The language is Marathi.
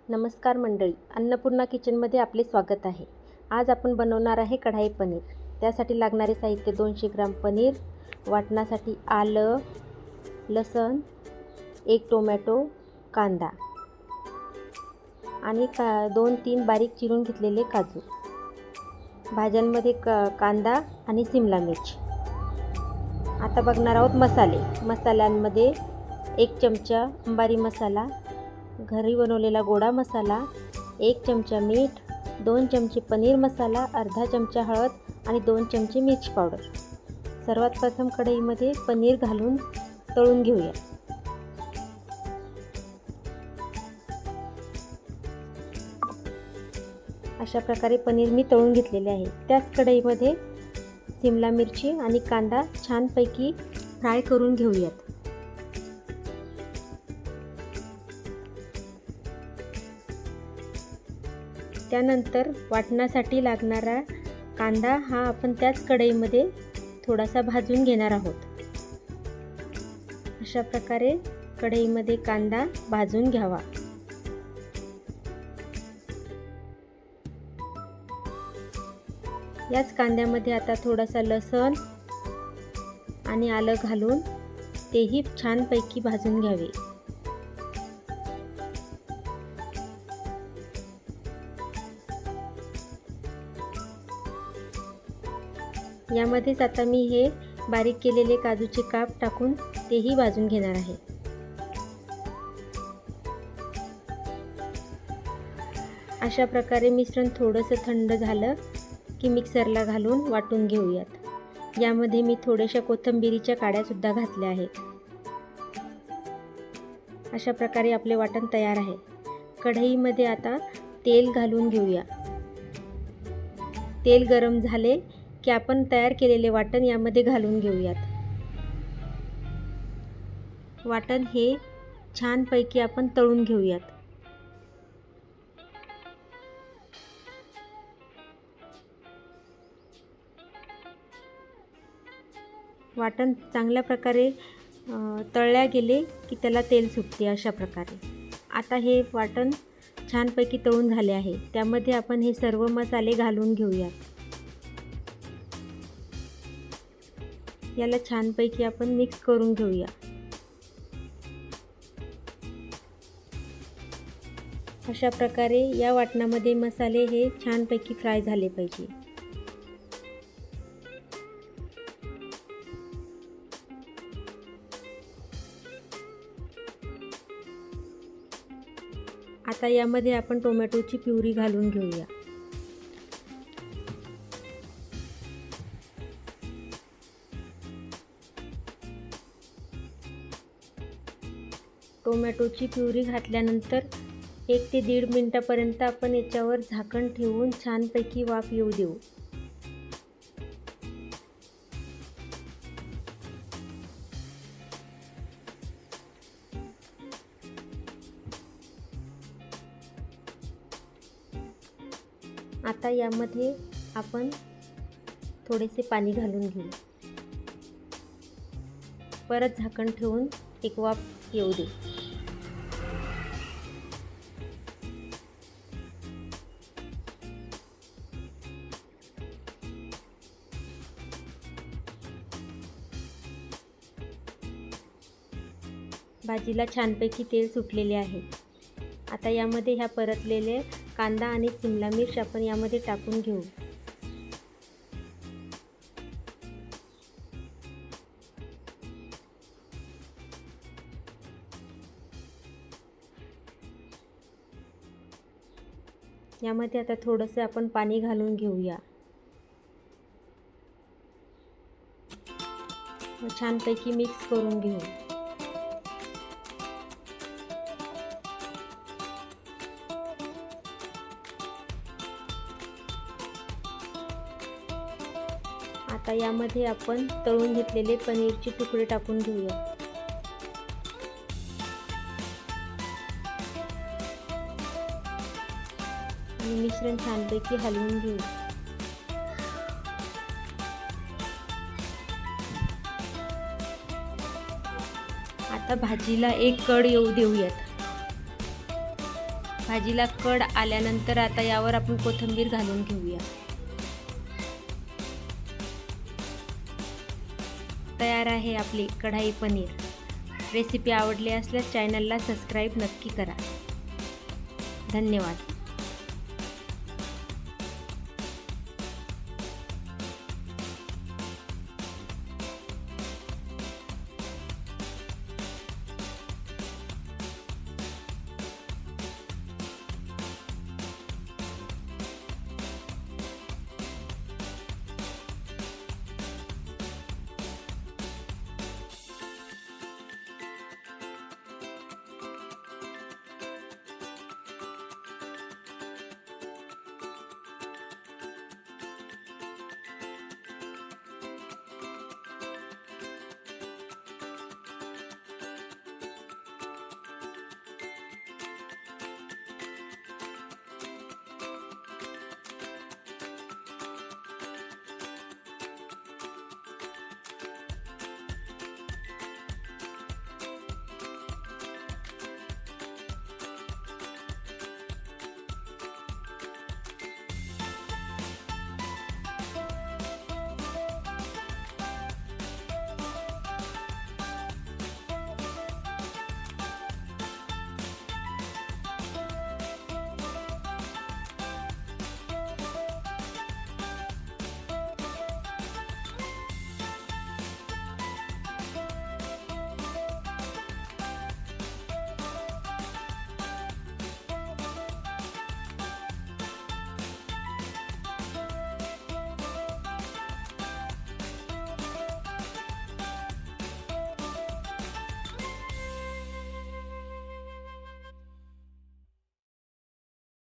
नमस्कार मंडळी, अन्नपूर्णा किचनमध्ये आपले स्वागत आहे. आज आपण बनवणार आहे कढाई पनीर. त्यासाठी लागणारे साहित्य 200 ग्राम पनीर, वाटणासाठी आलं, लसूण, 1 टोमॅटो, कांदा आणि 2-3 बारीक चिरून घेतलेले काजू. भाज्यांमध्ये कांदा आणि सिमला मिरची. आता बघणार आहोत मसाले. मसाल्यांमध्ये 1 चमचा अंबारी मसाला, घरी बनवलेला गोडा मसाला, 1 चमचा मीठ, 2 चमचे पनीर मसाला, अर्धा चमचा हळद आणि 2 चमचे मिरची पावडर. सर्वात प्रथम कढईमध्ये पनीर घालून तळून घेऊया. अशा प्रकारे पनीर मी तळून घेतलेले आहे. त्याच कढईमध्ये सिमला मिरची आणि कांदा छानपैकी फ्राय करून घेऊयात. त्यानंतर वाटणासाठी लागणारा कांदा हा आपण त्याच कढईमध्ये थोडासा भाजून घेणार आहोत. अशा प्रकारे कढईमध्ये कांदा भाजून घ्यावा. याच कांद्यामध्ये आता थोडासा लसूण आणि आलं घालून तेही छानपैकी भाजून घ्यावे. यामध्येच आता मी हे बारीक केलेले काजूचे काप टाकून तेही भाजून घेणार आहे. अशा प्रकारे मिश्रण थोडंसं थंड झालं की मिक्सरला घालून वाटून घेऊयात. यामध्ये मी थोड्याशा कोथिंबीरीच्या काड्या सुद्धा घातल्या आहेत. अशा प्रकारे आपले वाटण तयार आहे. कढईमध्ये आता तेल घालून घेऊया. तेल गरम झाले की आपण तयार केलेले वाटण यामध्ये घालून घेऊयात. वाटण हे छानपैकी आपण तळून घेऊयात. वाटण चांगल्या प्रकारे तळल्या गेले की त्याला तेल सुटते. अशा प्रकारे आता हे वाटण छानपैकी तळून झाले आहे. त्यामध्ये आपण हे सर्व मसाले घालून घेऊयात. याला छानपैकी आपण मिक्स करून घेऊया. अशा प्रकारे या वाटणामध्ये मसाले हे छानपैकी फ्राय झाले पाहिजे. आता यामध्ये आपण टोमॅटोची प्युरी घालून घेऊया. टोमॅटोची प्युरी घातल्यानंतर 1 ते 1.5 मिनिटापर्यंत आपण याच्यावर झाकण ठेवून छानपैकी वाफ येऊ देऊ. आता यामध्ये आपण थोडेसे पाणी घालून घेऊ. परत झाकण ठेवून एक वाफ येऊ दे. भाजीला छानपैकी तेल सुटलेले आहे. आता यामध्ये ह्या परतलेले कांदा आणि सिमला मिर्च आपण यामध्ये टाकून घेऊ. यामध्ये आता थोडंसं आपण पाणी घालून घेऊया. छानपैकी मिक्स करून घेऊ. आता यामध्ये आपण तळून घेतलेले पनीरचे तुकडे टाकून घेऊया. आणि मिश्रण छानपैकी हलवून घेऊ. आता भाजीला एक कड येऊ देऊयात. भाजीला कड आल्यानंतर आता यावर आपण कोथिंबीर घालून घेऊया. तयार आहे आपली कढाई पनीर. रेसिपी आवडली असल्यास चॅनलला सबस्क्राईब नक्की करा. धन्यवाद.